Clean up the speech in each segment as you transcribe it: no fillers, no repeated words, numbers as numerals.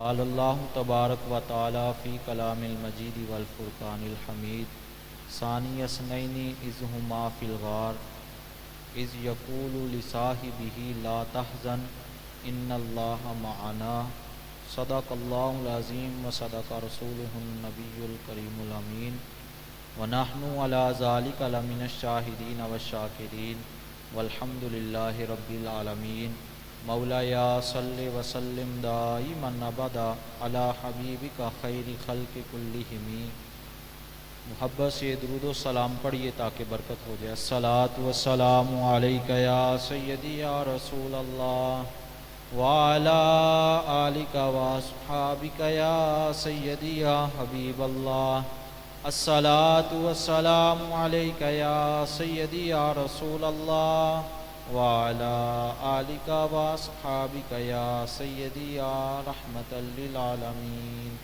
قال اللہ تبارک و تعالی فی کلام المجید والفرقان الحمید ثانی اثنین اذ ہما فی الغار اذ یقول لصاحبہ لا تحزن ان اللہ معنا صدق اللہ العظیم و صدق رسولہ النبی الکریم الامین ونحن علی ذلک لمن الشاہدین والشاکرین والحمد للہ رب العالمین مولایا صلی وسلم دائما ابدا علی حبیبک خیر خلق کلہم۔ محبت سے درود و سلام پڑھیے تاکہ برکت ہو جائے۔ الصلاۃ والسلام علیک یا سیدی یا رسول اللہ وعلی آلک واصحابک یا سیدی یا حبیب اللہ۔ الصلاۃ والسلام علیک یا سیدی یا رسول اللہ وعلی آلک واصحابک یا سیدی یا رحمت للعالمین۔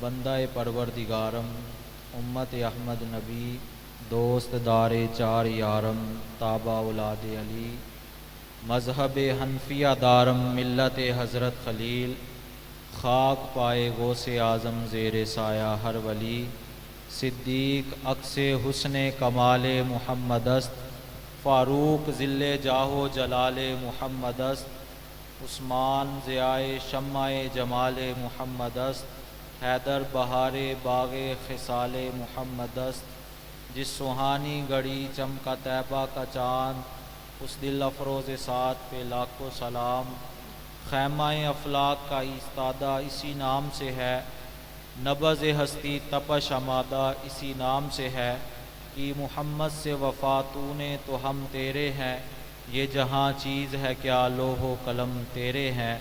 بندہ پروردگارم امت احمد نبی دوست دار چار یارم تابع اولاد علی مذہب حنفیہ دارم ملت حضرت خلیل خاک پائے غوث اعظم زیر سایہ ہر ولی صدیق عکس حسن کمال محمد است فاروق ذل جاہ و جلال محمد است عثمان ضیائے شمع جمال محمد است حیدر بہار باغ خصال محمد است جس سہانی گھڑی چمکا طیبہ کا چاند اس دل افروز ساتھ پہ لاکھوں سلام۔ خیمہ افلاک کا ایستادہ اسی نام سے ہے نبض ہستی تپش آمادہ اسی نام سے ہے کہ محمد سے وفا تو نے تو ہم تیرے ہیں یہ جہاں چیز ہے کیا لوح و قلم تیرے ہیں۔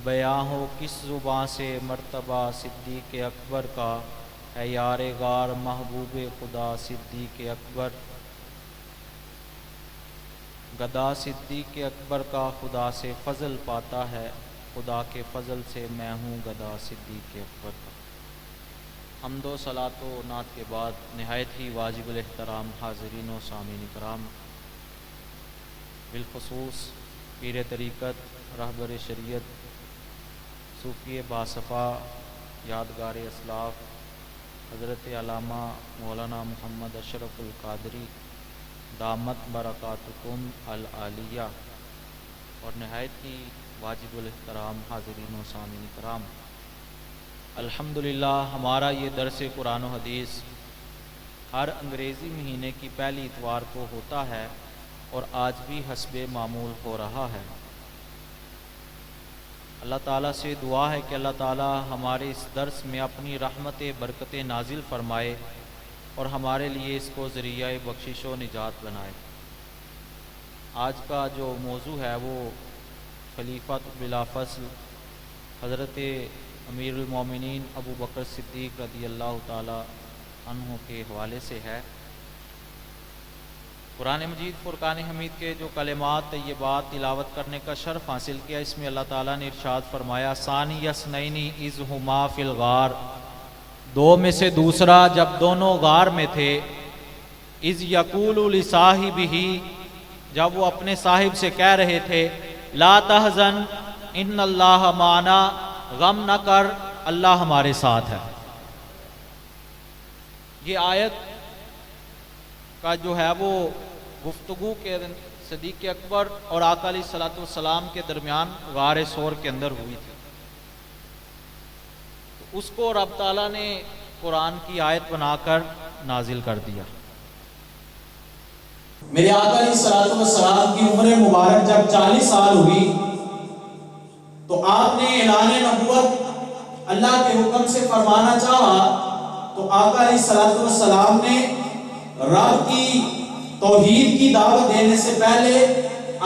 بیاں ہو کس زباں سے مرتبہ صدیق اکبر کا ہے یار غار محبوب خدا صدیق اکبر۔ گدا صدیق اکبر کا خدا سے فضل پاتا ہے خدا کے فضل سے میں ہوں گدا صدیق اکبر کا۔ حمد و صلاۃ و نعت کے بعد نہایت ہی واجب الاحترام حاضرین و سامعین کرام، بالخصوص پیر طریقت رہبر شریعت صوفی باصفا یادگار اسلاف حضرت علامہ مولانا محمد اشرف القادری دامت برکاتکم العالیہ، اور نہایت ہی واجب الاحترام حاضرین و سامعین کرام، الحمدللہ ہمارا یہ درس قرآن و حدیث ہر انگریزی مہینے کی پہلی اتوار کو ہوتا ہے اور آج بھی حسب معمول ہو رہا ہے۔ اللہ تعالیٰ سے دعا ہے کہ اللہ تعالیٰ ہمارے اس درس میں اپنی رحمت برکت نازل فرمائے اور ہمارے لیے اس کو ذریعہ بخشش و نجات بنائے۔ آج کا جو موضوع ہے وہ خلیفۃ بلا فصل حضرت امیر المومنین ابو بکر صدیق رضی اللہ تعالی عنہ کے حوالے سے ہے۔ قرآن مجید فرقان حمید کے جو کلمات طیبات تلاوت کرنے کا شرف حاصل کیا، اس میں اللہ تعالیٰ نے ارشاد فرمایا ثانی اثنین اذ ہما فی الغار، دو میں سے دوسرا جب دونوں غار میں تھے، اذ یقول لصاحبہ، جب وہ اپنے صاحب سے کہہ رہے تھے لا تحزن ان اللہ معنا، غم نہ کر اللہ ہمارے ساتھ ہے۔ یہ آیت کا جو ہے وہ گفتگو کے صدیق اکبر اور آقا علیہ الصلوۃ والسلام کے درمیان غار ثور کے اندر ہوئی تھی، تو اس کو رب تعالیٰ نے قرآن کی آیت بنا کر نازل کر دیا۔ میرے آقا علیہ الصلوۃ والسلام کی عمر مبارک جب 40 سال ہوئی تو آپ نے اعلان نبوت اللہ کے حکم سے فرمانا چاہا، تو آقا علیہ الصلوۃ والسلام نے رب کی توحید کی دعوت دینے سے پہلے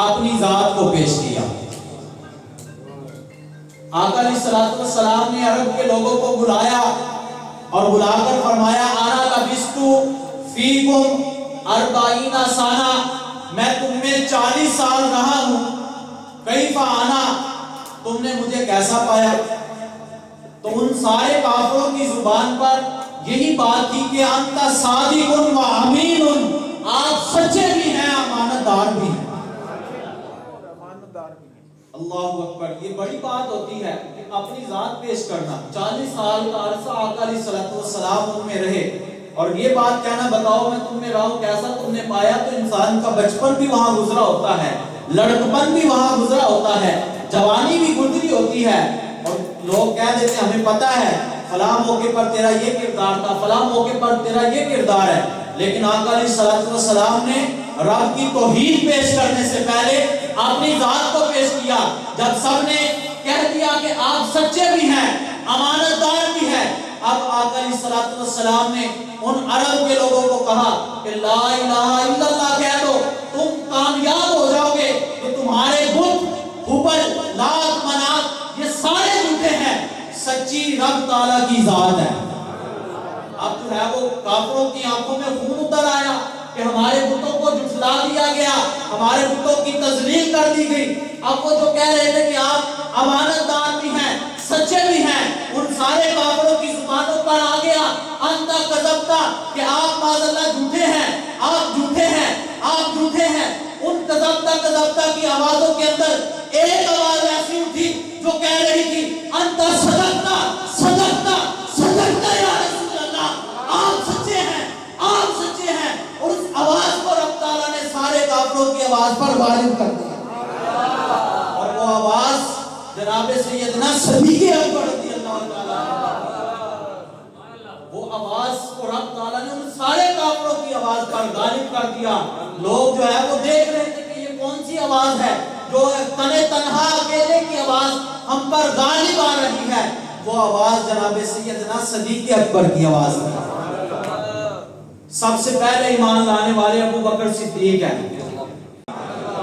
اپنی ذات کو پیش کیا۔ آقا علیہ الصلوۃ والسلام نے عرب کے لوگوں کو بلایا اور بلا کر فرمایا انا لبثت فیکم 40 سنہ، میں تم میں 40 سال رہا ہوں، کیف انا، تم نے مجھے کیسا پایا؟ تو ان سارے کافروں کی زبان پر یہی بات تھی کہ انت صادق و امین، آپ سچے بھی ہیں امانت دار بھی ہیں۔ اللہ اکبر. یہ بڑی بات ہوتی ہے کہ اپنی ذات پیش کرنا. 40 سال کا عرصہ آقا علیہ الصلوۃ والسلام ان میں رہے اور یہ بات کہنا بتاؤ میں تم میں رہا ہوں کیسا تم نے پایا. تو انسان کا بچپن بھی وہاں گزرا ہوتا ہے, لڑکپن بھی وہاں گزرا ہوتا ہے, جوانی بھی گزری ہوتی ہے اور لوگ کہہ دیتے ہیں ہمیں پتہ ہے فلاں موقع پر تیرا یہ کردار تھا, فلاں موقع پر تیرا یہ کردار ہے. لیکن آقا علیہ الصلوۃ والسلام نے رب کی توحید پیش کرنے سے پہلے اپنی ذات کو پیش کیا. جب سب نے کہہ دیا کہ آپ سچے بھی ہیں, امانت دار بھی ہیں, اب آقا علیہ الصلوۃ والسلام نے ان عرب کے لوگوں کو کہا کہ لا الہ الا اللہ کہہ دو, تم کامیاب ہو جاؤ گے. کہ تمہارے بت حبل لات منات یہ سارے جھوٹے ہیں, سچی رب تعالیٰ کی ذات ہے. اب جو ہے وہ کافروں کی آنکھوں میں خون اتر آیا کہ ہمارے بتوں کو جھٹلا دیا گیا, ہمارے بتوں کی تذلیل کر دی گئی. اب وہ جو کہہ رہے تھے کہ آپ امانت دار بھی ہیں, سچے بھی ہیں, ان سارے کافروں کی زبانوں پر آ گیا انتا کذبتا کہ آپ معاذ اللہ جھوٹے ہیں, آپ جھوٹے ہیں, آپ جھوٹے ہیں. ان کذبتا کی آوازوں کے اندر ایک آواز ایسی اٹھی جو کہہ رہی تھی انتا صدقتا صدقتا صدقتا یا رسول اللہ, آپ سچے ہیں, آپ سچے ہیں. اور اس آواز کو رب تعالیٰ نے سارے کافروں کی آواز پر غالب کر دیا. اور وہ آواز جناب سیدنا صدیق اکبر رضی اللہ تعالیٰ, وہ آواز کو رب تعالیٰ نے ان سارے کافروں کی آواز پر غالب کر دیا. لوگ جو ہے وہ دیکھ رہے تھے کہ یہ کون سی آواز ہے جو تنے تنہا اکیلے کی آواز ہم پر غالب آ رہی ہے. وہ آواز جناب سیدنا صدیق اکبر کی آواز ہے. سب سے پہلے ایمان لانے والے ابو بکر صدیق ہیں,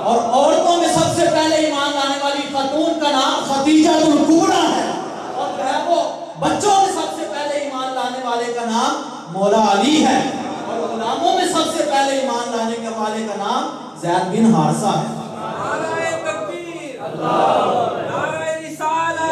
اور عورتوں میں سب سے پہلے ایمان لانے والی خاتون کا نام خدیجہ الکبریٰ ہے, اور جو ہے وہ بچوں میں سب سے پہلے ایمان لانے والے کا نام مولا علی ہے, اور غلاموں میں سب سے پہلے ایمان لانے والے کا نام زید بن حارثہ ہے. نعرہ تکبیر, نعرہ رسالت,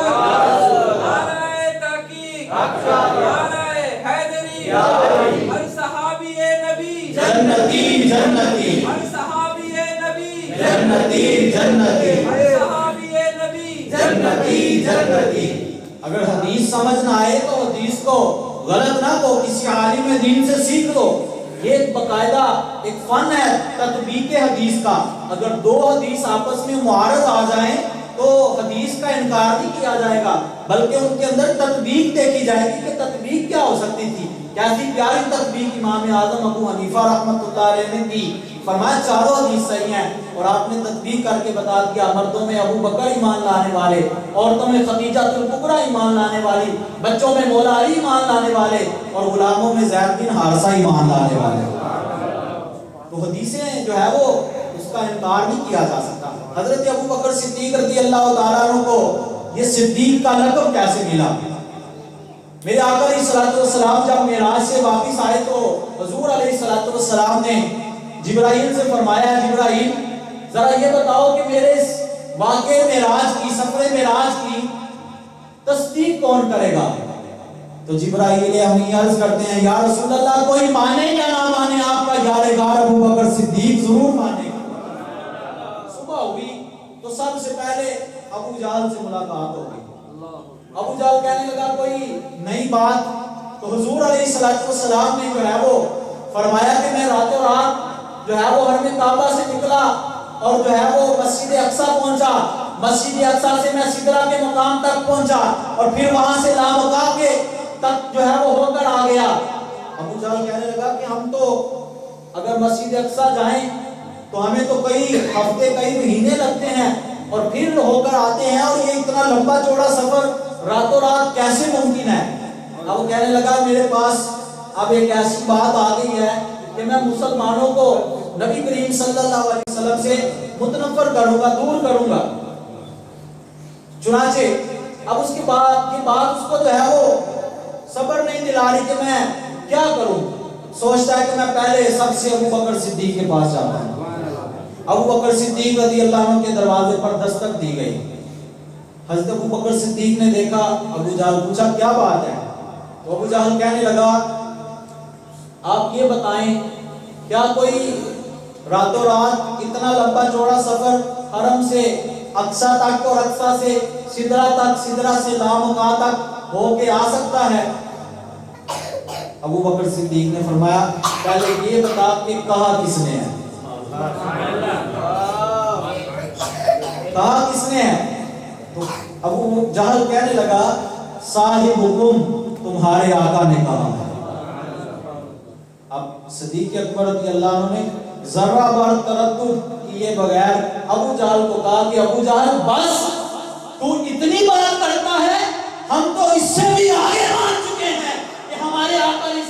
نعرہ تحقیق, نعرہ حیدری, ہر صحابی نبی جنتی جنتی, ہر صحابی نبی جنتی جنتی, ہر صحابی نبی جنتی جنتی. اگر حدیث سمجھ نہ آئے تو حدیث کو غلط نہ کو, کسی عالم دین سے سیکھ لو. یہ ایک باقاعدہ ایک فن ہے تطبیق حدیث کا. اگر دو حدیث آپس میں معارض آ جائیں تو حدیث کا انکار نہیں کیا جائے گا, بلکہ ان کے اندر تطبیق دیکھی جائے گی کہ تطبیق کیا ہو سکتی تھی. کیسی پیاری تطبیق امام اعظم ابو حنیفہ رحمۃ اللہ علیہ نے کی. فرمایا چاروں حدیث صحیح ہیں, اور آپ نے تطبیق کر کے بتا دیا مردوں میں ابو بکر ایمان لانے والے, عورتوں میں خدیجہ الکبریٰ ایمان لانے والی, بچوں میں مولا علی ایمان لانے والے, اور غلاموں میں زید بن حارثہ ایمان لانے والے. تو حدیثیں جو ہے وہ اس کا انکار نہیں کیا جا سکتا. حضرت ابو بکر صدیق رضی اللہ تعالیٰ عنہ کو یہ صدیق کا لقب کیسے ملا؟ میرے آقا علیہ الصلوۃ والسلام جب معراج سے واپس آئے تو حضور علیہ الصلوۃ والسلام نے جبرائیل سے فرمایا جبرائیل ذرا یہ بتاؤ کہ میرے اس واقعے معراج کی, سفر معراج کی تصدیق کون کرے گا؟ تو جبرائیل امی عرض کرتے ہیں یا رسول اللہ کوئی مانے یا نہ مانے آپ کا یادگار ابو بکر صدیق ضرور مانے گا. صبح ہوئی تو سب سے پہلے ابو جہل سے ملاقات ہو گئی. ابو جہل کہنے لگا کوئی نئی بات. تو حضور علیہ الصلوۃ والسلام نے جو ہے وہ فرمایا کہ میں راتوں رات جو ہے وہ حرم کعبہ سے نکلا اور جو ہے وہ مسجد اقصیٰ پہنچا. مسجد اقصیٰ سے میں سدرہ کے مقام تک پہنچا اور پھر وہاں سے لامکہ کے تک جو ہے وہ ہو کر آ گیا. ابو جہل کہنے لگا کہ ہم تو اگر مسجد اقصیٰ جائیں تو ہمیں تو کئی ہفتے کئی مہینے لگتے ہیں اور پھر ہو کر آتے ہیں, اور یہ اتنا لمبا چوڑا سفر راتوں رات کیسے ممکن ہے؟ اب وہ کہنے لگا میرے پاس اب ایک ایسی بات آ گئی ہے کہ میں مسلمانوں کو نبی کریم صلی اللہ علیہ وسلم سے متنفر کروں گا, دور کروں گا. چنانچہ اب اس کے بعد یہ بات اس کو جو ہے وہ صبر نہیں دلا رہی کہ میں کیا کروں. سوچتا ہے کہ میں پہلے سب سے ابو بکر صدیق کے پاس جاتا ہوں. ابو بکر صدیق رضی اللہ عنہ کے دروازے پر دستک دی گئی. حضرت ابو بکر صدیق نے دیکھا, ابو جہل پوچھا کیا بات ہے؟ تو ابو جہل کہنے لگا آپ یہ بتائیں کیا کوئی راتوں رات اتنا لمبا چوڑا سفر حرم سے اقصا تک اور اقصا سے سدرا تک، سدرا سے لامکان تک ہو کے آ سکتا ہے؟ ابو بکر صدیق نے فرمایا پہلے یہ بتا کہ کہا کس نے ہے، کہا کس نے ہے؟ تو ابو جہل کہنے لگا صاحب حکم تمہارے آقا نے کہا ہے۔ اب صدیق اکبر رضی اللہ عنہ نے ذرہ بار تردد کیے بغیر ابو جہل کو کہا کہ ابو جہل بس تو اتنی بات کرتا ہے، ہم تو اس سے بھی آگے مان چکے ہیں کہ ہمارے آقا علیہ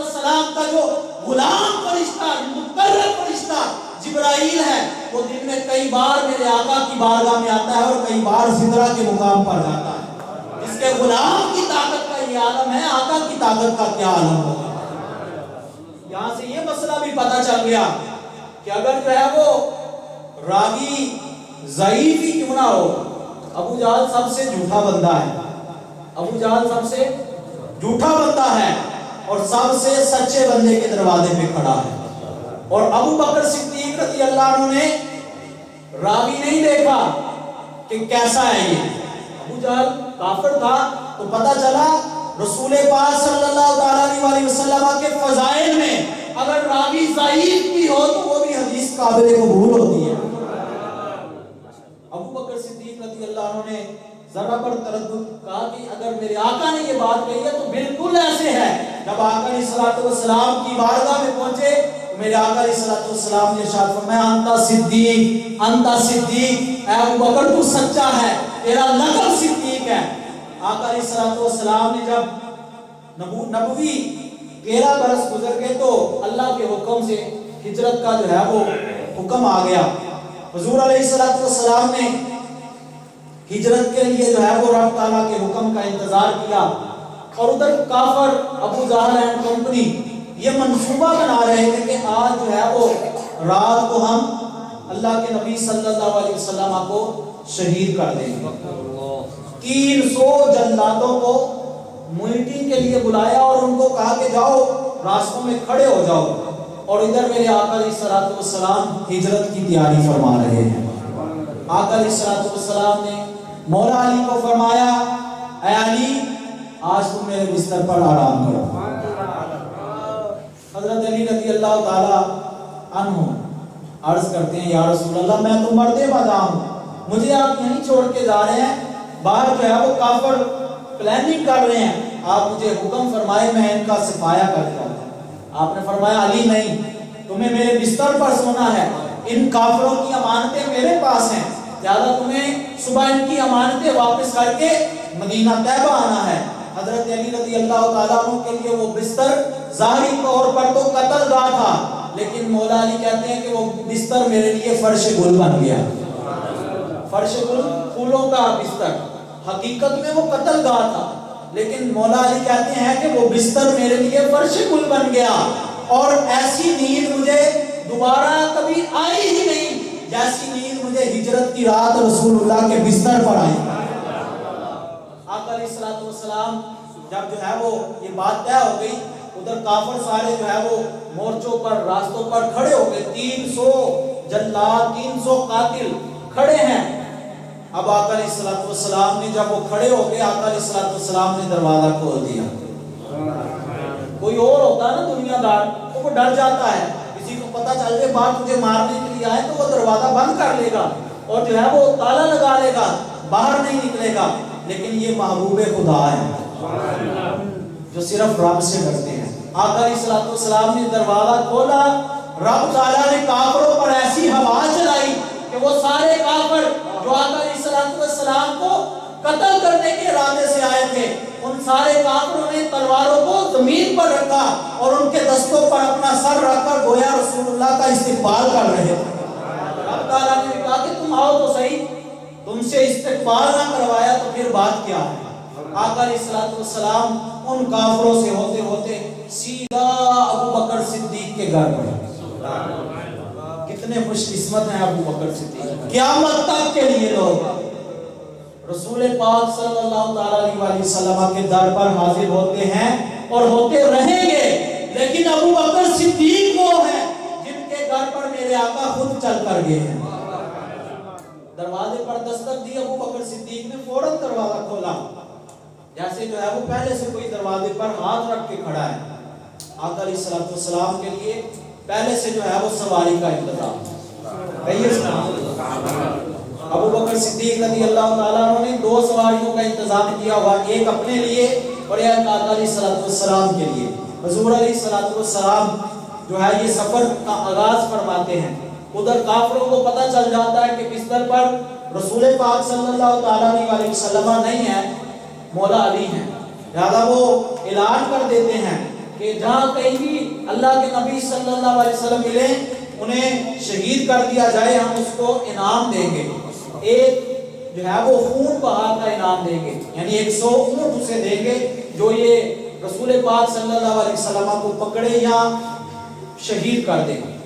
السلام کا جو غلام فرشتہ، مقرر فرشتہ جبرائیل ہے، وہ دن میں کئی بار میرے آقا کی بارگاہ میں آتا ہے اور کئی بار سدرہ کے مقام پر جاتا ہے۔ اس کے غلام کی طاقت کا یہ عالم ہے، آقا کی طاقت کا کیا عالم ہوگا؟ یہاں سے یہ مسئلہ بھی پتہ چل گیا کہ اگر جو ہے وہ راوی ضعیف ہی کیوں نہ ہو، ابو جہل سب سے جھوٹا بندہ ہے، ابو جہل سب سے جھوٹا بندہ ہے اور سب سے سچے بندے کے دروازے پہ کھڑا ہے، اور ابو بکر صدیق رضی اللہ عنہ نے راوی نہیں دیکھا کہ کیسا ہے یہ، ابو جہل کافر تھا تو پتہ چلا رسول پاک صلی اللہ علیہ وسلم کے فضائل میں اگر راوی ضعیف بھی ہو تو وہ بھی حدیث قابل قبول ہوتی ہے۔ ابو بکر صدیق رضی اللہ عنہ نے ذرا پر تردد کہا کہ اگر میرے آقا نے یہ بات کہی ہے تو بالکل ایسے ہے۔ جب آقا علیہ السلام کی بارگاہ میں پہنچے تو میرے آقا علیہ السلام نے ارشاد فرمایا انتا صدیق، انتا صدیق، اے ابو بکر تو سچا ہے، تیرا لقب صدیق ہے۔ آقا علیہ السلام نے جب نبوی 13 برس گزر گئے تو اللہ کے حکم سے ہجرت کا جو ہے وہ حکم آ گیا۔ حضور علیہ السلام نے ہجرت کے لیے جو ہے وہ رب تعالیٰ کے حکم کا انتظار کیا، اور ادھر کافر ابو جہل اینڈ کمپنی یہ منصوبہ بنا رہے تھے کہ آج جو ہے وہ رات کو ہم اللہ کے نبی صلی اللہ علیہ وسلم کو شہید کر دیں گے۔ 300 جلادوں کو میٹنگ کے لیے بلایا اور ان کو کہا کہ جاؤ راستوں میں کھڑے ہو جاؤ، اور ادھر میرے آقا علیہ السلام ہجرت کی تیاری فرما رہے ہیں۔ آقا علیہ السلام نے مولا علی کو فرمایا اے علی آج تم میرے بستر پر آرام کرو۔ حضرت علی رضی اللہ تعالی عنہ عرض کرتے ہیں یا رسول اللہ میں تو مرد مداح ہوں، مجھے آپ یہیں چھوڑ کے جا رہے ہیں، باہر جو ہے وہ کافر پلاننگ کر رہے ہیں، آپ مجھے حکم فرمائے میں ان کا صفایا کر دوں۔ آپ نے فرمایا علی نہیں، تمہیں میرے بستر پر سونا ہے، ان کافروں کی امانتیں میرے پاس ہیں، لہذا تمہیں صبح ان کی امانتیں واپس کر کے مدینہ طیبہ آنا ہے۔ حضرت علی رضی اللہ تعالیٰ عنہ کے لیے وہ بستر ظاہری طور پر تو قتل گاہ تھا، لیکن مولا علی کہتے ہیں کہ وہ بستر میرے لیے فرش گل بن گیا۔ فرش گل پھولوں کا بستر، حقیقت میں وہ قتل گاہ تھا، لیکن مولا علی کہتے ہیں کہ وہ بستر میرے لیے فرش گل بن گیا، اور ایسی نیند مجھے دوبارہ کبھی آئی ہی نہیں جیسی نیند مجھے ہجرت کی رات رسول اللہ کے بستر پر آئی۔ آقا علیہ السلام جب جو ہے وہ یہ بات طے ہو گئی، ادھر کافر سارے جو ہے وہ مورچوں پر راستوں پر کھڑے ہو گئے، 300 جلاد 300 قاتل کھڑے ہیں۔ اب آقا علیہ السلام نے جب وہ کھڑے ہو گئے، آقا علیہ السلام نے دروازہ کھول دیا۔ کوئی اور ہوتا ہے نا دنیا دار تو وہ ڈر جاتا ہے، کسی کو پتہ چل جائے بات تجھے مارنے کے لیے آئے تو وہ دروازہ بند کر لے گا اور جو ہے وہ تالا لگا لے گا، باہر نہیں نکلے گا، لیکن یہ محبوب خدا ہے جو صرف رب سے ڈرتے ہیں۔ آقا علیہ السلام نے دروازہ کھولا، رب تعالیٰ نے کافروں پر ایسی ہوا چلائی کہ وہ سارے کافر جو آقا علیہ السلام کو قتل کرنے کے ارادے سے آئے تھے، ان سارے کافروں نے تلواروں کو زمین پر رکھا اور ان کے دستوں پر اپنا سر رکھ کر گویا رسول اللہ کا استقبال کر رہے تھے۔ رب تعالیٰ نے کہا کہ تم آؤ تو صحیح، تم سے استقبال نہ کروایا تو پھر بات کیا ہے؟ آقا علیہ السلام ان کافروں سے ہوتے ہوتے سیدھا ابو بکر صدیق کے گھر میں۔ کتنے خوش قسمت ہیں ابو بکر صدیق، قیامت تک کے لیے لوگ رسول پاک صلی اللہ علیہ وسلم کے در پر حاضر ہوتے ہیں اور ہوتے رہیں گے، لیکن ابو بکر صدیق وہ ہیں جن کے گھر پر میرے آقا خود چل کر گئے ہیں۔ دروازے پر دستک دی ابو بکر صدیق نے فوراً دروازہ کھولا، جیسے جو ہے وہ پہلے سے کوئی دروازے پر ہاتھ رکھ کے کھڑا ہے۔ آقا علیہ الصلوۃ والسلام کے لیے پہلے سے جو ہے وہ سواری کا انتظام ابو بکر صدیق رضی اللہ تعالیٰ عنہ نے 2 سواریوں کا انتظام کیا ہوا، ایک اپنے لیے اور ایک آقا علیہ الصلوۃ والسلام کے لیے۔ حضور علیہ الصلوۃ والسلام جو ہے یہ سفر کا آغاز فرماتے ہیں، ادھر کافروں کو پتہ چل جاتا ہے کہ بستر پر رسول پاک صلی اللہ تعالیٰ علیہ وسلم نہیں ہے، مولا علی ہیں، لہذا وہ اعلان کر دیتے ہیں کہ جہاں کہیں بھی اللہ کے نبی صلی اللہ علیہ وسلم ملیں انہیں شہید کر دیا جائے، ہم اس کو انعام دیں گے، ایک جو ہے وہ خون بہا کا انعام دیں گے، یعنی 100 اونٹ اسے دیں گے جو یہ رسول پاک صلی اللہ علیہ وسلم کو پکڑے یا شہید کر دیں گے۔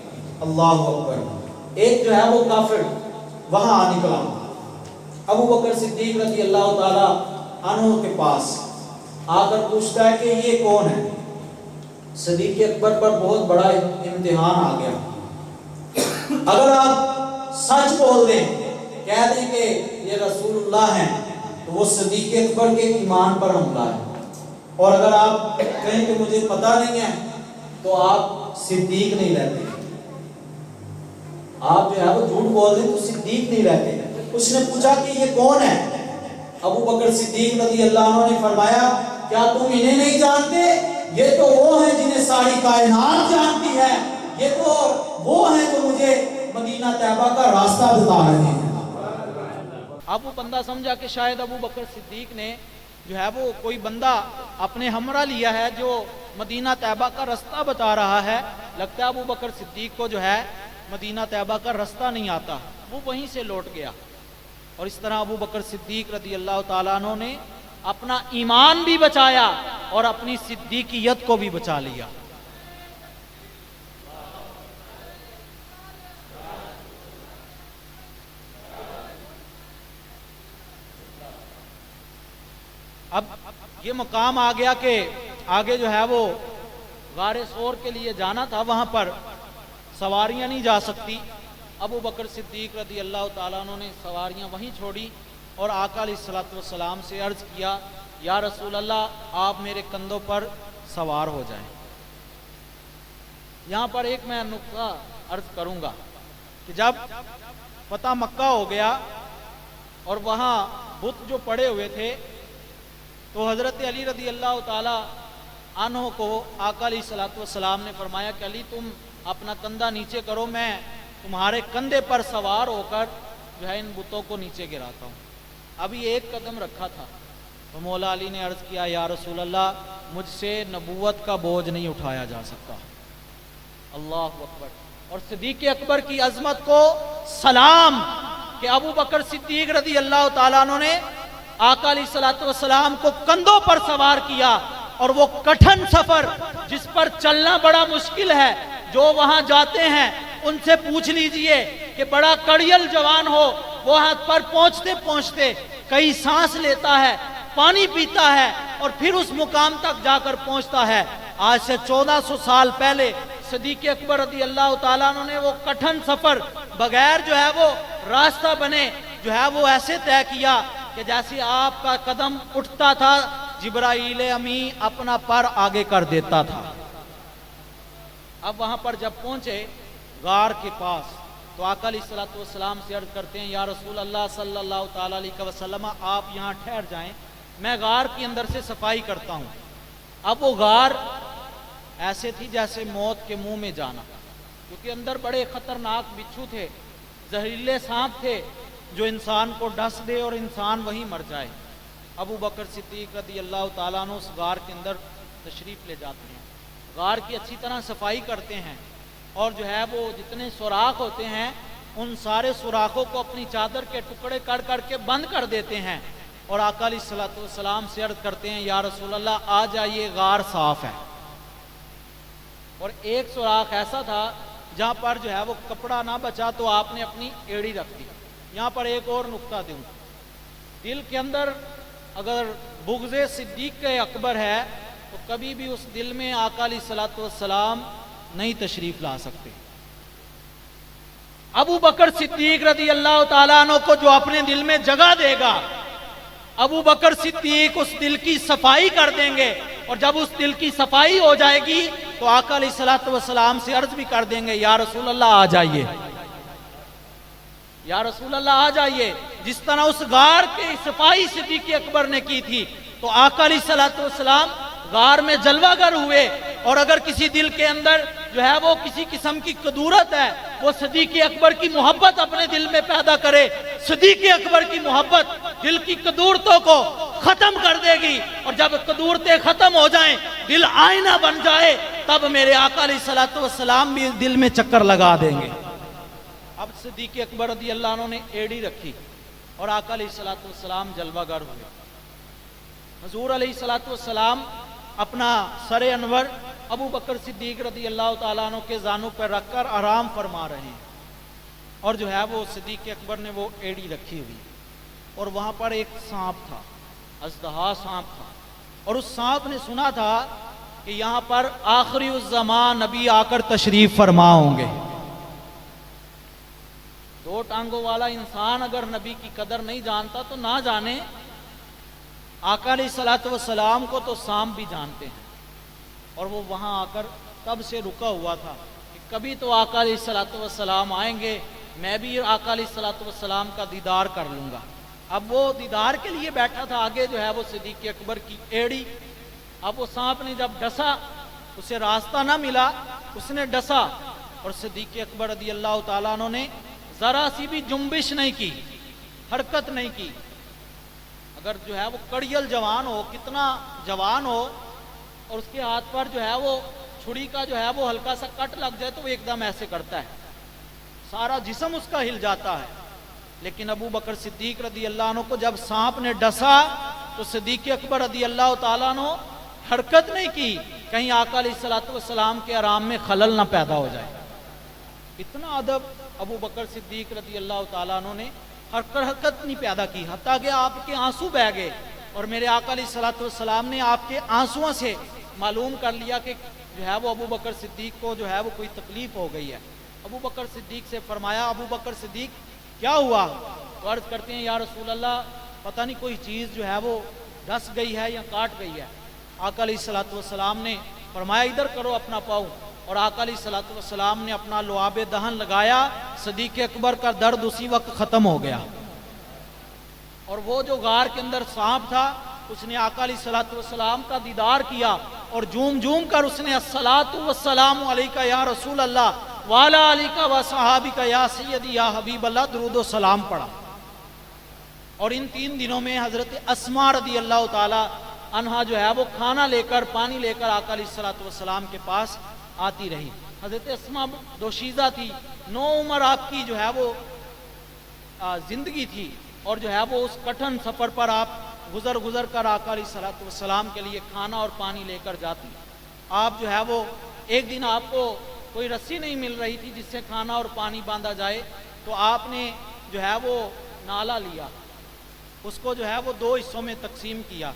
اللہ اکبر۔ ایک جو ہے وہ کافر وہاں نکلا، ابو بکر صدیق رضی اللہ تعالی عنہ کے پاس آ کر پوچھتا ہے کہ یہ کون ہے؟ صدیق اکبر پر بہت بڑا امتحان آ گیا۔ اگر آپ سچ بول دیں، کہہ دیں کہ یہ رسول اللہ ہیں، تو وہ صدیق اکبر کے ایمان پر حملہ ہے، اور اگر آپ کہیں کہ مجھے پتہ نہیں ہے تو آپ صدیق نہیں رہتے، آپ جو ہے وہ جھوٹ بول دیں تو صدیق نہیں رہتے۔ اس نے پوچھا کہ یہ کون ہے؟ ابو بکر صدیق رضی اللہ عنہ نے فرمایا کیا تم انہیں نہیں جانتے؟ یہ تو وہ ہیں جنہیں ساری کائنات جانتی ہے، یہ تو وہ ہیں جو مجھے مدینہ طیبہ کا راستہ بتا رہے ہیں۔ اب وہ بندہ سمجھا کہ شاید ابو بکر صدیق نے جو ہے وہ کوئی بندہ اپنے ہمراہ لیا ہے جو مدینہ طیبہ کا راستہ بتا رہا ہے، لگتا ہے ابو بکر صدیق کو جو ہے مدینہ طیبہ کا راستہ نہیں آتا، وہ وہیں سے لوٹ گیا۔ اور اس طرح ابو بکر صدیق رضی اللہ تعالیٰ عنہ نے اپنا ایمان بھی بچایا اور اپنی صدیقیت کو بھی بچا لیا۔ اب یہ مقام آ گیا کہ آگے جو ہے وہ غار ثور کے لیے جانا تھا، وہاں پر سواریاں نہیں جا سکتی۔ ابو بکر صدیق رضی اللہ تعالیٰ عنہ نے سواریاں وہیں چھوڑی اور آقا علیہ الصلوۃ والسلام سے عرض کیا یا رسول اللہ آپ میرے کندھوں پر سوار ہو جائیں۔ یہاں پر ایک میں نقطہ عرض کروں گا کہ جب فتح مکہ ہو گیا اور وہاں بت جو پڑے ہوئے تھے تو حضرت علی رضی اللہ تعالی عنہ کو آقا علیہ الصلوۃ والسلام نے فرمایا کہ علی تم اپنا کندھا نیچے کرو، میں تمہارے کندھے پر سوار ہو کر جو ہے ان بتوں کو نیچے گراتا ہوں۔ ابھی ایک قدم رکھا تھا تو مولا علی نے عرض کیا یا رسول اللہ مجھ سے نبوت کا بوجھ نہیں اٹھایا جا سکتا۔ اللہ اکبر۔ اور صدیق اکبر کی عظمت کو سلام کہ ابو بکر صدیق رضی اللہ تعالیٰ عنہ نے آقا علیہ الصلوۃ والسلام کو کندھوں پر سوار کیا، اور وہ کٹھن سفر جس پر چلنا بڑا مشکل ہے، جو وہاں جاتے ہیں ان سے پوچھ لیجئے کہ بڑا کڑیل جوان ہو، وہاں پر پہنچتے پہنچتے کئی سانس لیتا ہے، پانی پیتا ہے اور پھر اس مقام تک جا کر پہنچتا ہے۔ آج سے 1400 سال پہلے صدیق اکبر رضی اللہ تعالیٰ عنہ نے وہ کٹھن سفر بغیر جو ہے وہ راستہ بنے جو ہے وہ ایسے طے کیا کہ جیسے آپ کا قدم اٹھتا تھا جبرائیل امی اپنا پر آگے کر دیتا تھا۔ اب وہاں پر جب پہنچے غار کے پاس تو آقا علیہ الصلوۃ والسلام سے عرض کرتے ہیں یا رسول اللہ صلی اللہ تعالی علیہ وسلم آپ یہاں ٹھہر جائیں، میں غار کے اندر سے صفائی کرتا ہوں۔ اب وہ غار ایسے تھی جیسے موت کے منہ میں جانا، کیونکہ اندر بڑے خطرناک بچھو تھے، زہریلے سانپ تھے جو انسان کو ڈس دے اور انسان وہیں مر جائے۔ ابو بکر صدیق رضی اللہ تعالیٰ عنہ اس غار کے اندر تشریف لے جاتے ہیں، غار کی اچھی طرح صفائی کرتے ہیں اور جو ہے وہ جتنے سوراخ ہوتے ہیں ان سارے سوراخوں کو اپنی چادر کے ٹکڑے کر کر کے بند کر دیتے ہیں، اور آقا علیہ الصلوۃ والسلام سے عرض کرتے ہیں یا رسول اللہ آ جائیے غار صاف ہے۔ اور ایک سوراخ ایسا تھا جہاں پر جو ہے وہ کپڑا نہ بچا تو آپ نے اپنی ایڑی رکھ دی۔ یہاں پر ایک اور نقطہ دوں، دل کے اندر اگر بغض صدیق اکبر ہے تو کبھی بھی اس دل میں آقا علیہ الصلوۃ والسلام نہیں تشریف لا سکتے۔ ابو بکر صدیق رضی اللہ تعالیٰ عنہ کو جو اپنے دل میں جگہ دے گا، ابو بکر صدیق اس دل کی صفائی کر دیں گے، اور جب اس دل کی صفائی ہو جائے گی تو آقا علیہ الصلوۃ والسلام سے عرض بھی کر دیں گے، یا رسول اللہ آ جائیے، یا رسول اللہ آ جائیے۔ جس طرح اس غار کی صفائی صدیق اکبر نے کی تھی، تو آقا علیہ الصلوۃ والسلام غار میں جلوہ گر ہوئے، اور اگر کسی دل کے اندر جو ہے وہ کسی قسم کی کدورت ہے، وہ صدیق اکبر کی محبت اپنے دل میں پیدا کرے، صدیق اکبر کی محبت دل کی کدورتوں کو ختم کر دے گی، اور جب کدورتیں ختم ہو جائیں، دل آئینہ بن جائے، تب میرے آقا علیہ الصلوۃ والسلام بھی دل میں چکر لگا دیں گے۔ اب صدیق اکبر رضی اللہ عنہ نے ایڑی رکھی اور آقا علیہ الصلوۃ والسلام جلوہ گر ہوئے۔ حضور علیہ الصلوۃ والسلام اپنا سر انور ابو بکر صدیق رضی اللہ تعالیٰ عنہ کے زانوں پر رکھ کر آرام فرما رہے ہیں، اور جو ہے وہ صدیق اکبر نے وہ ایڑی رکھی ہوئی، اور وہاں پر ایک سانپ تھا، اژدہا سانپ تھا، اور اس سانپ نے سنا تھا کہ یہاں پر آخری الزمان نبی آ کر تشریف فرما ہوں گے۔ دو ٹانگوں والا انسان اگر نبی کی قدر نہیں جانتا تو نہ جانے آقا علیہ الصلوۃ والسلام کو تو سانپ بھی جانتے ہیں، اور وہ وہاں آ کر تب سے رکا ہوا تھا کہ کبھی تو آقا علیہ الصلوۃ والسلام آئیں گے، میں بھی آقا علیہ الصلوۃ والسلام کا دیدار کر لوں گا۔ اب وہ دیدار کے لیے بیٹھا تھا، آگے جو ہے وہ صدیق اکبر کی ایڑی۔ اب وہ سانپ نے جب ڈسا، اسے راستہ نہ ملا، اس نے ڈسا، اور صدیق اکبر رضی اللہ تعالیٰ عنہ نے ذرا سی بھی جنبش نہیں کی، حرکت نہیں کی۔ اگر جو ہے وہ کڑیل جوان ہو، کتنا جوان ہو، اور اس کے ہاتھ پر جو ہے وہ چھری کا جو ہے وہ ہلکا سا کٹ لگ جائے تو وہ ایک دم ایسے کرتا ہے، سارا جسم اس کا ہل جاتا ہے۔ لیکن ابو بکر صدیق رضی اللہ عنہ کو جب سانپ نے ڈسا تو صدیق اکبر رضی اللہ تعالیٰ عنہ حرکت نہیں کی، کہیں آقا علیہ الصلوۃ والسلام کے آرام میں خلل نہ پیدا ہو جائے۔ اتنا ادب ابو بکر صدیق رضی اللہ تعالیٰ عنہ نے حرکت نہیں پیدا کی، حتیٰ کہ آپ کے آنسو بہہ گئے، اور میرے آقا علیہ الصلوۃ والسلام نے آپ کے آنسوؤں سے معلوم کر لیا کہ جو ہے وہ ابو بکر صدیق کو جو ہے وہ کوئی تکلیف ہو گئی ہے۔ ابو بکر صدیق سے فرمایا، ابو بکر صدیق کیا ہوا؟ تو عرض کرتے ہیں، یا رسول اللہ پتہ نہیں کوئی چیز جو ہے وہ ڈس گئی ہے یا کاٹ گئی ہے۔ آقا علیہ الصلوۃ والسلام نے فرمایا ادھر کرو اپنا پاؤں، اور آقا علیہ الصلوۃ والسلام نے اپنا لعاب دہن لگایا، صدیق اکبر کا درد اسی وقت ختم ہو گیا۔ اور وہ جو غار کے اندر سانپ تھا، اس نے آقا علیہ الصلوۃ والسلام کا دیدار کیا، اور جھوم جھوم کر اس نے الصلاۃ والسلام علیک یا رسول اللہ وعلی علیک و صحابک یا سیدی یا حبیب اللہ درود و سلام پڑھا۔ اور ان 3 دنوں میں حضرت اسماء رضی اللہ تعالی عنہا جو ہے وہ کھانا لے کر، پانی لے کر آقا علیہ الصلوۃ والسلام کے پاس آتی رہی۔ حضرت اسماء دوشیزہ تھی، 9 عمر آپ کی جو ہے وہ زندگی تھی، اور جو ہے وہ اس کٹھن سفر پر آپ گزر کر آقا علیہ الصلوۃ والسلام کے لیے کھانا اور پانی لے کر جاتی۔ آپ جو ہے وہ ایک دن آپ کو کوئی رسی نہیں مل رہی تھی جس سے کھانا اور پانی باندھا جائے، تو آپ نے جو ہے وہ نالا لیا، اس کو جو ہے وہ 2 حصوں میں تقسیم کیا،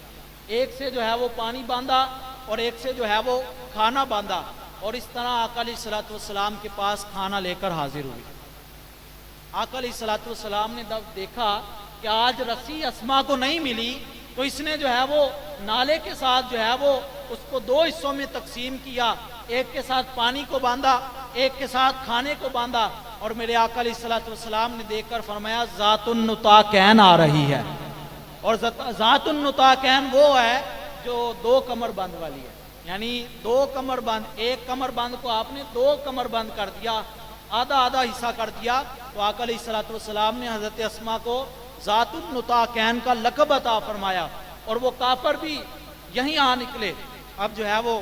ایک سے جو ہے وہ پانی باندھا اور ایک سے جو ہے وہ کھانا باندھا، اور اس طرح آقا علیہ الصلوۃ والسلام کے پاس کھانا لے کر حاضر ہوئی۔ آقا علیہ الصلوۃ والسلام نے جب دیکھا کہ آج رسی اسماء کو نہیں ملی، تو اس نے جو ہے وہ نالے کے ساتھ جو ہے وہ اس کو 2 حصوں میں تقسیم کیا، ایک کے ساتھ پانی کو باندھا، ایک کے ساتھ کھانے کو باندھا، اور میرے آقا علیہ الصلوۃ والسلام نے دیکھ کر فرمایا ذات النطاقین آ رہی ہے۔ اور ذات النطاقین وہ ہے جو 2 کمر بند والی ہے، یعنی 2 کمر بند، ایک کمر بند کو آپ نے 2 کمر بند کر دیا، آدھا حصہ کر دیا۔ تو آقا علیہ الصلوۃ والسلام نے حضرت اسماء کو ذات النطاقین کا لقب عطا فرمایا، اور وہ کافر بھی یہیں آ نکلے۔ اب جو ہے وہ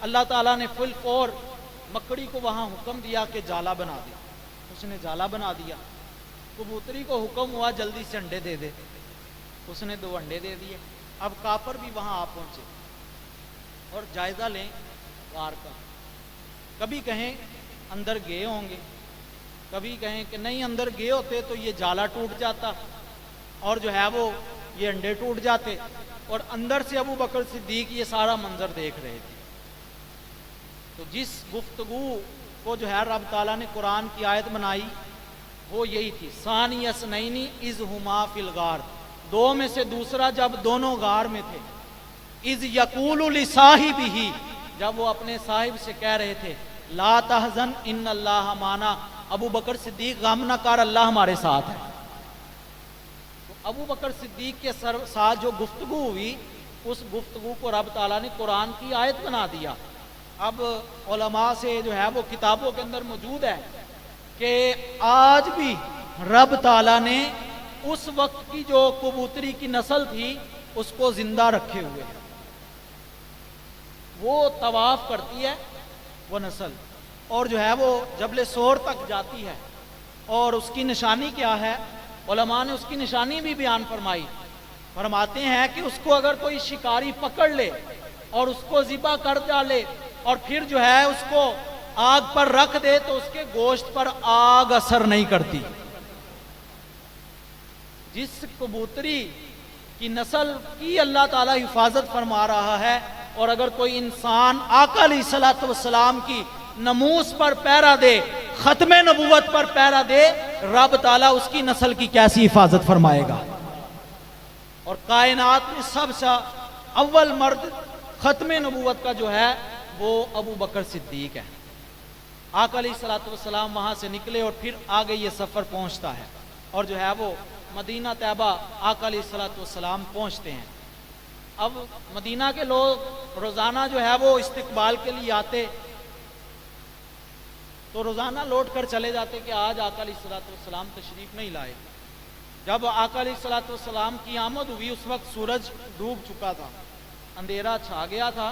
اللہ تعالیٰ نے فل فور مکڑی کو وہاں حکم دیا کہ جالا بنا دے، اس نے جالا بنا دیا۔ کبوتری کو حکم ہوا جلدی سے انڈے دے دے، اس نے 2 انڈے دے دیے۔ اب کافر بھی وہاں آ پہنچے، اور جائزہ لیں غار کا، کبھی کہیں اندر گئے ہوں گے، کبھی کہیں کہ نہیں اندر گئے ہوتے تو یہ جالا ٹوٹ جاتا، اور جو ہے وہ یہ انڈے ٹوٹ جاتے۔ اور اندر سے ابو بکر صدیق یہ سارا منظر دیکھ رہے تھے۔ تو جس گفتگو کو جو ہے رب تعالیٰ نے قرآن کی آیت بنائی وہ یہی تھی، ثانی اثنین اذ ہما فی الغار، دو میں سے دوسرا جب دونوں غار میں تھے، اذ یقول لصاحبہ، جب وہ اپنے صاحب سے کہہ رہے تھے لا تحزن ان اللہ معنا، ابو بکر صدیق غم نہ کر، اللہ ہمارے ساتھ ہے۔ تو ابو بکر صدیق کے ساتھ جو گفتگو ہوئی، اس گفتگو کو رب تعالیٰ نے قرآن کی آیت بنا دیا۔ اب علماء سے جو ہے وہ کتابوں کے اندر موجود ہے کہ آج بھی رب تعالیٰ نے اس وقت کی جو کبوتری کی نسل تھی اس کو زندہ رکھے ہوئے ہیں، وہ طواف کرتی ہے وہ نسل، اور جو ہے وہ جبل سور تک جاتی ہے، اور اس کی نشانی کیا ہے؟ علماء نے اس کی نشانی بھی بیان فرمائی، فرماتے ہیں کہ اس کو اگر کوئی شکاری پکڑ لے اور اس کو ذبح کر ڈالے اور پھر جو ہے اس کو آگ پر رکھ دے تو اس کے گوشت پر آگ اثر نہیں کرتی۔ جس کبوتری کی نسل کی اللہ تعالیٰ حفاظت فرما رہا ہے، اور اگر کوئی انسان آقا علیہ الصلوۃ والسلام کی ناموس پر پہرا دے، ختم نبوت پر پہرا دے، رب تعالیٰ اس کی نسل کی کیسی حفاظت فرمائے گا۔ اور کائنات میں سب سے اول مرد ختم نبوت کا جو ہے وہ ابو بکر صدیق ہے۔ آقا علیہ الصلوۃ والسلام وہاں سے نکلے اور پھر آگے یہ سفر پہنچتا ہے، اور جو ہے وہ مدینہ طیبہ آقا علیہ الصلوۃ والسلام پہنچتے ہیں۔ اب مدینہ کے لوگ روزانہ جو ہے وہ استقبال کے لیے آتے، تو روزانہ لوٹ کر چلے جاتے کہ آج آقا علیہ الصلوۃ والسلام تشریف نہیں لائے۔ جب آقا علیہ الصلوۃ والسلام کی آمد ہوئی اس وقت سورج ڈوب چکا تھا، اندھیرا چھا گیا تھا۔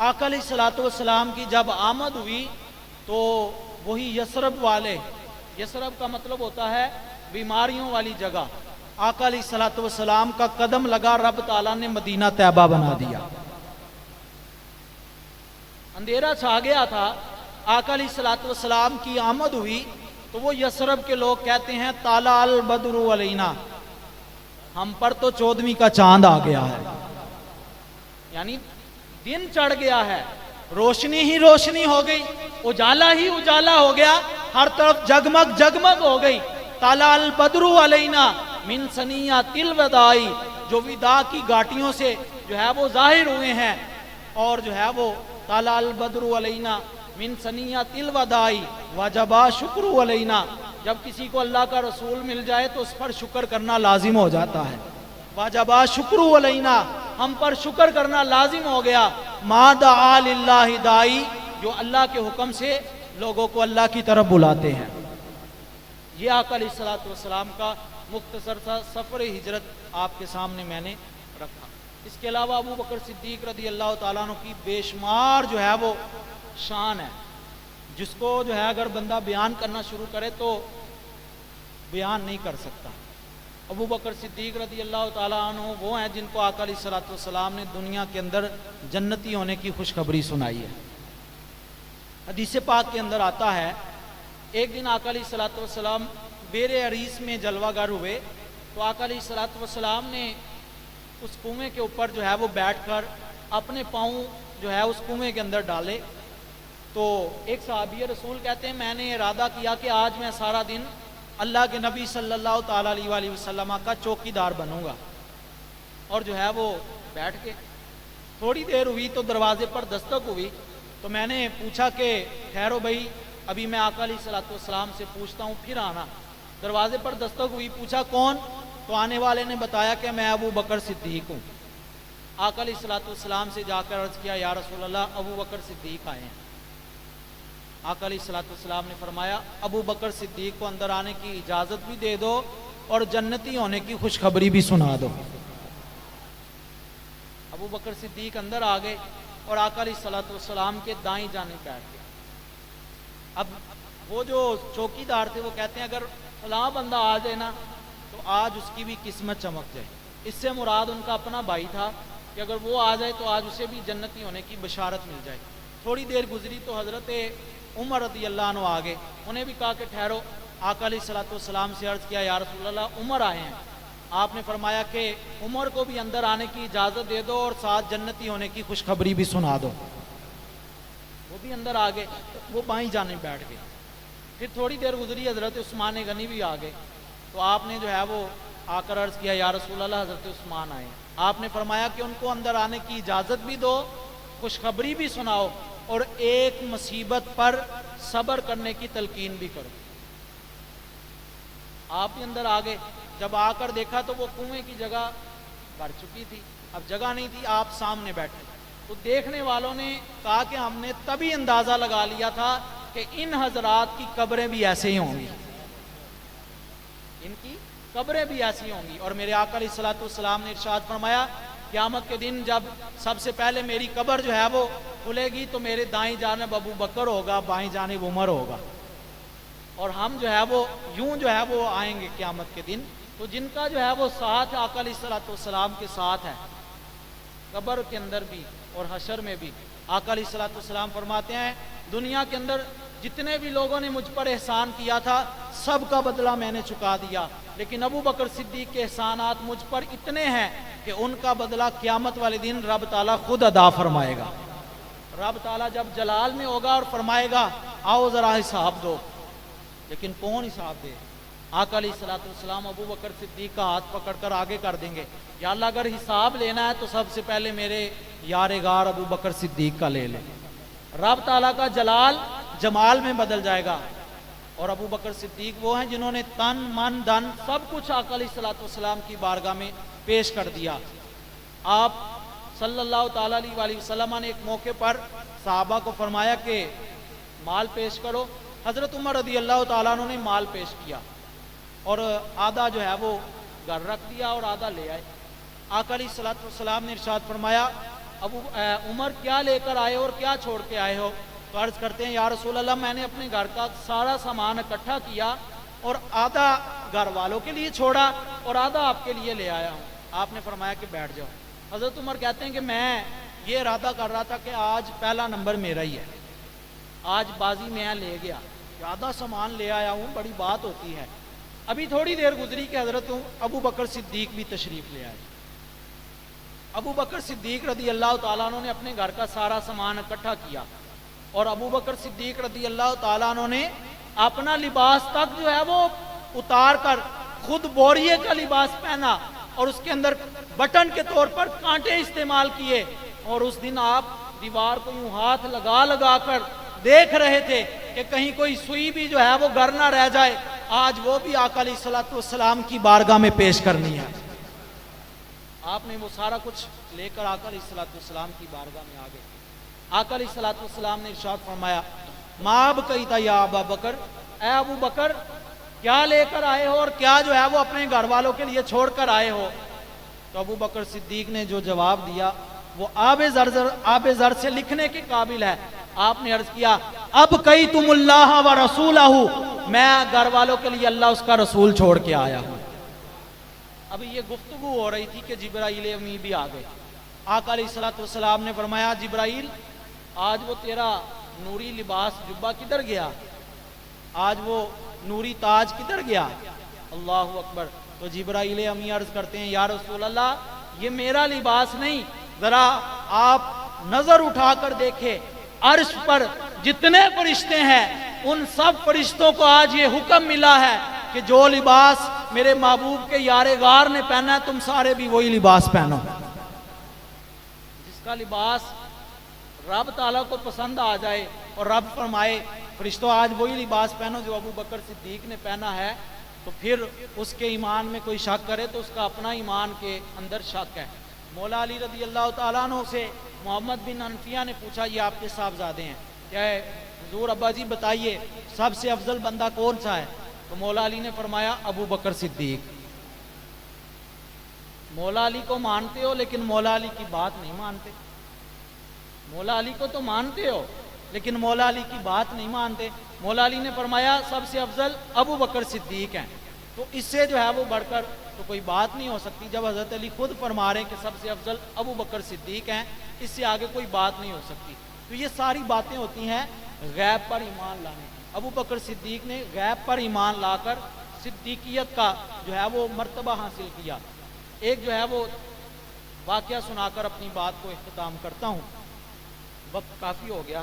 آقا علیہ الصلوۃ والسلام کی جب آمد ہوئی تو وہی یثرب والے، یثرب کا مطلب ہوتا ہے بیماریوں والی جگہ، آقا علیہ الصلوۃ والسلام کا قدم لگا، رب تعالیٰ نے مدینہ طیبہ بنا دیا۔ اندھیرا چھا گیا تھا، آقا علیہ الصلوۃ والسلام کی آمد ہوئی تو وہ یثرب کے لوگ کہتے ہیں طلع البدر علینا، ہم پر تو 14ویں کا چاند آ گیا ہے، یعنی دن چڑھ گیا ہے، روشنی ہی روشنی ہو گئی، اجالا ہی اجالا ہو گیا، ہر طرف جگمگ جگمگ ہو گئی۔ طلع البدر علینا من ثنیۃ الوداع، جو وداع کی گھاٹیوں سے جو ہے وہ ظاہر ہوئے ہیں، اور جو ہے وہ طلع البدر علینا من ثنیۃ الوداع وجب شکر علینا، جب کسی کو اللہ کا رسول مل جائے تو اس پر شکر کرنا لازم ہو جاتا ہے۔ وجب شکر علینا، ہم پر شکر کرنا لازم ہو گیا۔ ما دعا للہ داعی، جو اللہ کے حکم سے لوگوں کو اللہ کی طرف بلاتے ہیں۔ یہ آقا علیہ الصلوۃ والسلام کا مختصر سا سفر ہجرت آپ کے سامنے میں نے رکھا۔ اس کے علاوہ ابو بکر صدیق رضی اللہ تعالیٰ عنہ کی بے شمار جو ہے وہ شان ہے، جس کو جو ہے اگر بندہ بیان کرنا شروع کرے تو بیان نہیں کر سکتا۔ ابو بکر صدیق رضی اللہ تعالیٰ عنہ وہ ہیں جن کو آقا علیہ الصلوۃ والسلام نے دنیا کے اندر جنتی ہونے کی خوشخبری سنائی ہے۔ حدیث پاک کے اندر آتا ہے، ایک دن آقا علیہ الصلوۃ والسلام بیر عریس میں جلوہ گر ہوئے، تو آقا علیہ الصلوۃ والسلام نے اس کنویں کے اوپر جو ہے وہ بیٹھ کر اپنے پاؤں جو ہے اس کنویں کے اندر ڈالے۔ تو ایک صحابی رسول کہتے ہیں میں نے ارادہ کیا کہ آج میں سارا دن اللہ کے نبی صلی اللہ تعالیٰ علیہ وآلہ وسلم کا چوکی دار بنوں گا، اور جو ہے وہ بیٹھ کے تھوڑی دیر ہوئی تو دروازے پر دستک ہوئی، تو میں نے پوچھا کہ ٹھہرو بھائی، ابھی میں آقا علیہ الصلوۃ والسلام سے پوچھتا ہوں پھر آنا۔ دروازے پر دستک ہوئی، پوچھا کون؟ تو آنے والے نے بتایا کہ میں ابو بکر صدیق ہوں۔ آقا علیہ الصلوۃ والسلام سے جا کر عرض کیا یا رسول اللہ ابو بکر صدیق آئے ہیں۔ آقا علیہ الصلوۃ والسلام نے فرمایا ابو بکر صدیق کو اندر آنے کی اجازت بھی دے دو اور جنتی ہونے کی خوشخبری بھی سنا دو۔ ابو بکر صدیق اندر آ گئے اور آقا علیہ الصلوۃ والسلام کے دائیں جانب بیٹھ گئے۔ اب وہ جو چوکی دار تھے وہ کہتے ہیں اگر فلاں بندہ آ جائے نا تو آج اس کی بھی قسمت چمک جائے۔ اس سے مراد ان کا اپنا بھائی تھا کہ اگر وہ آ جائے تو آج اسے بھی جنتی ہونے کی بشارت مل جائے۔ تھوڑی دیر گزری تو حضرت عمر رضی اللہ عنہ آ گئے، انہیں بھی کہا کہ ٹھہرو۔ آقا علیہ الصلوۃ والسلام سے عرض کیا یا رسول اللہ عمر آئے ہیں۔ آپ نے فرمایا کہ عمر کو بھی اندر آنے کی اجازت دے دو اور ساتھ جنتی ہونے کی خوشخبری بھی سنا دو۔ وہ بھی اندر آ گئے، وہ بائیں جانب بیٹھ گئے۔ پھر تھوڑی دیر گزری حضرت عثمان غنی بھی آ گئے، تو آپ نے جو ہے وہ آ کر عرض کیا یا رسول اللہ حضرت عثمان آئے۔ آپ نے فرمایا کہ ان کو اندر آنے کی اجازت بھی دو، خوشخبری بھی سناؤ، اور ایک مصیبت پر صبر کرنے کی تلقین بھی کرو۔ آپ بھی اندر آ گئے، جب آ کر دیکھا تو وہ کنویں کی جگہ بھر چکی تھی، اب جگہ نہیں تھی، آپ سامنے بیٹھے، تو دیکھنے والوں نے کہا کہ ہم نے تبھی اندازہ لگا لیا تھا کہ ان حضرات کی قبریں بھی ایسے ہی ہوں گی، ان کی قبریں بھی ایسی ہوں گی۔ اور میرے آقا علیہ الصلوۃ والسلام نے ارشاد فرمایا قیامت کے دن جب سب سے پہلے میری قبر جو ہے وہ کھلے گی تو میرے دائیں جانب ابو بکر ہوگا، بائیں جانب عمر ہوگا، اور ہم جو ہے وہ یوں جو ہے وہ آئیں گے قیامت کے دن، تو جن کا جو ہے وہ ساتھ آقا علیہ الصلوۃ والسلام کے ساتھ ہے، قبر کے اندر بھی اور حشر میں بھی۔ آقا علیہ الصلوۃ والسلام فرماتے ہیں دنیا کے اندر جتنے بھی لوگوں نے مجھ پر احسان کیا تھا سب کا بدلہ میں نے چکا دیا، لیکن ابو بکر صدیق کے احسانات مجھ پر اتنے ہیں کہ ان کا بدلہ قیامت والے دن رب تعالیٰ خود ادا فرمائے گا۔ رب تعالیٰ جب جلال میں ہوگا اور فرمائے گا آؤ ذرا حساب دو، لیکن کون حساب دے؟ آقا علیہ الصلوۃ والسلام ابو بکر صدیق کا ہاتھ پکڑ کر آگے کر دیں گے، یا اللہ اگر حساب لینا ہے تو سب سے پہلے میرے یار غار ابو بکر صدیق کا لے لے۔ رب تعالیٰ کا جلال جمال میں بدل جائے گا، اور ابو بکر صدیق وہ ہیں جنہوں نے تن من دن سب کچھ آقا علیہ الصلوۃ والسلام کی بارگاہ میں پیش کر دیا۔ آپ صلی اللہ تعالیٰ علیہ وآلہ وسلم نے ایک موقع پر صحابہ کو فرمایا کہ مال پیش کرو، حضرت عمر رضی اللہ تعالیٰ عنہ نے مال پیش کیا اور آدھا جو ہے وہ گھر رکھ دیا اور آدھا لے آئے۔ آقا علیہ الصلوۃ والسلام نے ارشاد فرمایا عمر کیا لے کر آئے اور کیا چھوڑ کے آئے ہو؟ تو عرض کرتے ہیں یا رسول اللہ میں نے اپنے گھر کا سارا سامان اکٹھا کیا اور آدھا گھر والوں کے لیے چھوڑا اور آدھا آپ کے لیے لے آیا ہوں۔ آپ نے فرمایا کہ بیٹھ جاؤ۔ حضرت عمر کہتے ہیں کہ میں یہ ارادہ کر رہا تھا کہ آج پہلا نمبر میرا ہی ہے، آج بازی میں لے گیا، آدھا سامان لے آیا ہوں، بڑی بات ہوتی ہے۔ ابھی تھوڑی دیر گزری کہ حضرت ابو بکر صدیق بھی تشریف لے آئے۔ ابو بکر صدیق رضی اللہ تعالیٰ عنہ نے اپنے گھر کا سارا سامان اکٹھا کیا، اور ابو بکر صدیق رضی اللہ تعالیٰ عنہ نے اپنا لباس تک جو ہے وہ اتار کر خود بوریے کا لباس پہنا، اور اس کے اندر بٹن کے طور پر کانٹے استعمال کیے، اور اس دن آپ دیوار کو یوں ہاتھ لگا لگا کر دیکھ رہے تھے کہ کہیں کوئی سوئی بھی جو ہے وہ گھر نہ رہ جائے، آج وہ بھی آقا علیہ الصلوۃ والسلام کی بارگاہ میں پیش کرنی ہے۔ آپ نے وہ سارا کچھ لے کر آقا علیہ الصلوۃ والسلام کی بارگاہ میں آ گئے۔ آقا علیہ الصلوۃ والسلام نے ارشاد فرمایا ما بقیت یا ابا بکر، اے ابو بکر کیا لے کر آئے ہو اور کیا جو ہے وہ اپنے گھر والوں کے لیے چھوڑ کر آئے ہو؟ تو ابو بکر صدیق نے جو جواب دیا وہ آب زر سے لکھنے کے قابل ہے۔ آپ نے عرض کیا اب کئی تم اللہ و رسولہ، میں گھر والوں کے لیے اللہ اس کا رسول چھوڑ کے آیا ہوں۔ اب یہ گفتگو ہو رہی تھی کہ جبرائیل امی بھی آ گئے۔ آقا علیہ الصلوۃ والسلام نے فرمایا جبرائیل آج وہ تیرا نوری لباس جبہ کدھر گیا؟ آج وہ نوری تاج کدھر گیا؟ اللہ اکبر۔ تو جبرائیل امی عرض کرتے ہیں یا رسول اللہ یہ میرا لباس نہیں، ذرا آپ نظر اٹھا کر دیکھیں عرش پر جتنے فرشتے ہیں ان سب فرشتوں کو آج یہ حکم ملا ہے کہ جو لباس میرے محبوب کے یار غار نے پہنا ہے تم سارے بھی وہی لباس پہنو۔ جس کا لباس رب تعالیٰ کو پسند آ جائے اور رب فرمائے فرشتوں آج وہی لباس پہنو جو ابو بکر صدیق نے پہنا ہے، تو پھر اس کے ایمان میں کوئی شک کرے تو اس کا اپنا ایمان کے اندر شک ہے۔ مولا علی رضی اللہ تعالیٰ عنہ سے محمد بن حنفیہ نے پوچھا یہ آپ کے صاحبزادے ہیں، کیا ہے حضور ابا جی بتائیے سب سے افضل بندہ کون سا ہے؟ تو مولا علی نے فرمایا ابو بکر صدیق۔ مولا علی کو مانتے ہو لیکن مولا علی کی بات نہیں مانتے، مولا علی کو تو مانتے ہو لیکن مولا علی کی بات نہیں مانتے۔ مولا علی نے فرمایا سب سے افضل ابو بکر صدیق ہیں، تو اس سے جو ہے وہ بڑھ کر تو کوئی بات نہیں ہو سکتی۔ جب حضرت علی خود فرما رہے ہیں کہ سب سے افضل ابو بکر صدیق ہیں، اس سے آگے کوئی بات نہیں ہو سکتی۔ تو یہ ساری باتیں ہوتی ہیں غیب پر ایمان لانے کی۔ ابو بکر صدیق نے غیب پر ایمان لا کر صدیقیت کا جو ہے وہ مرتبہ حاصل کیا۔ ایک جو ہے وہ واقعہ سنا کر اپنی بات کو اختتام کرتا ہوں، وقت کافی ہو گیا۔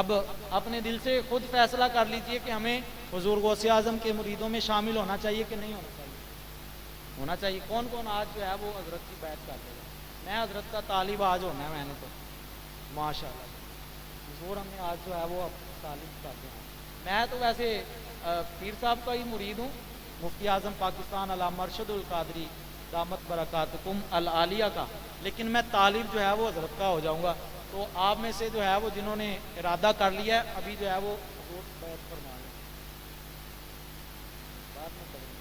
اب اپنے دل سے خود فیصلہ کر لیجئے کہ ہمیں حضور غوث اعظم کے مریدوں میں شامل ہونا چاہیے کہ نہیں ہونا چاہیے. ہونا چاہیے. کون کون آج جو ہے وہ حضرت کی بیعت کر لے گا؟ میں حضرت کا طالب آج ہونا ہے. میں نے تو ماشاء اللہ حضور ہمیں آج جو ہے وہ طالب کرتے ہیں. میں تو ویسے پیر صاحب کا ہی مرید ہوں, مفتی اعظم پاکستان علامہ ارشد القادری دامت برکاتکم العالیہ کا, لیکن میں طالب جو ہے وہ حضرت کا ہو جاؤں گا. تو آپ میں سے جو ہے وہ جنہوں نے ارادہ کر لیا ہے ابھی جو ہے وہ حضور بیعت فرما لیں. بعد میں کریں گے,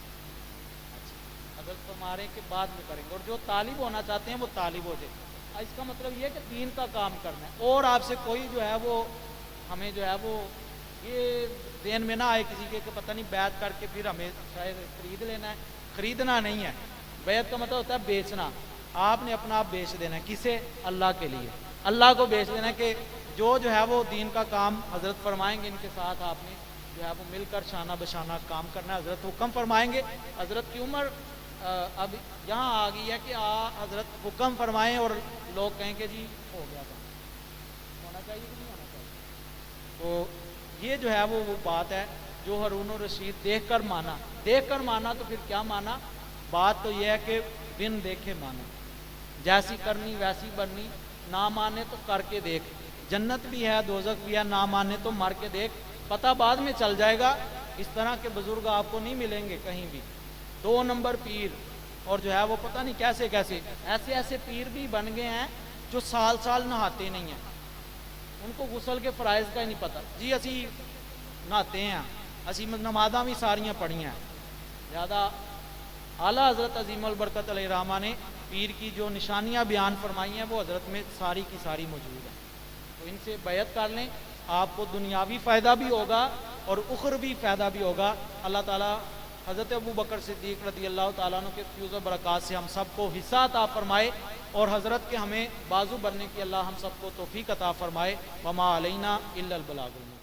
حضرت فرما رہے ہیں کہ بعد میں کریں گے, اور جو طالب ہونا چاہتے ہیں وہ طالب ہو جائے. اس کا مطلب یہ ہے کہ دین کا کام کرنا ہے, اور آپ سے کوئی جو ہے وہ ہمیں جو ہے وہ یہ ذہن میں نہ آئے کسی کے کہ پتہ نہیں بیعت کر کے پھر ہمیں شاید خرید لینا ہے. خریدنا نہیں ہے. بیعت کا مطلب ہوتا ہے بیچنا. آپ نے اپنا آپ بیچ دینا ہے. کسے؟ اللہ کے لیے. اللہ کو بیچ دینا ہے کہ جو ہے وہ دین کا کام حضرت فرمائیں گے ان کے ساتھ آپ نے جو ہے وہ مل کر شانہ بشانہ کام کرنا ہے. حضرت حکم فرمائیں گے. حضرت کی عمر اب یہاں آ گئی ہے کہ حضرت حکم فرمائیں اور لوگ کہیں کہ جی ہو گیا تھا. ہونا چاہیے کہ نہیں ہونا چاہیے؟ تو یہ جو ہے وہ بات ہے جو ہارون الرشید دیکھ کر مانا. دیکھ کر مانا تو پھر کیا مانا؟ بات تو یہ ہے کہ بن دیکھے مانا. جیسی کرنی ویسی بننی. نہ مانے تو کر کے دیکھ. جنت بھی ہے دوزخ بھی ہے, نہ مانے تو مر کے دیکھ. پتہ بعد میں چل جائے گا. اس طرح کے بزرگ آپ کو نہیں ملیں گے کہیں بھی. 2 نمبر پیر, اور جو ہے وہ پتہ نہیں کیسے کیسے ایسے پیر بھی بن گئے ہیں جو سال سال نہاتے نہیں ہیں. ان کو غسل کے فرائض کا ہی نہیں پتہ. جی اسی نہاتے ہیں, اسی نمازاں بھی ساریاں پڑھی ہیں. زیادہ اعلیٰ حضرت عظیم البرکت علیہ الرحمہ نے پیر کی جو نشانیاں بیان فرمائی ہیں وہ حضرت میں ساری کی ساری موجود ہیں. تو ان سے بیعت کر لیں, آپ کو دنیاوی فائدہ بھی ہوگا اور اخروی فائدہ بھی ہوگا. اللہ تعالیٰ حضرت ابو بکر صدیق رضی اللہ تعالیٰ عنہ کے فیوز و برکات سے ہم سب کو حصہ عطا فرمائے, اور حضرت کے ہمیں بازو بننے کی اللہ ہم سب کو توفیق عطا فرمائے. وما علینا الا البلاغ المبین.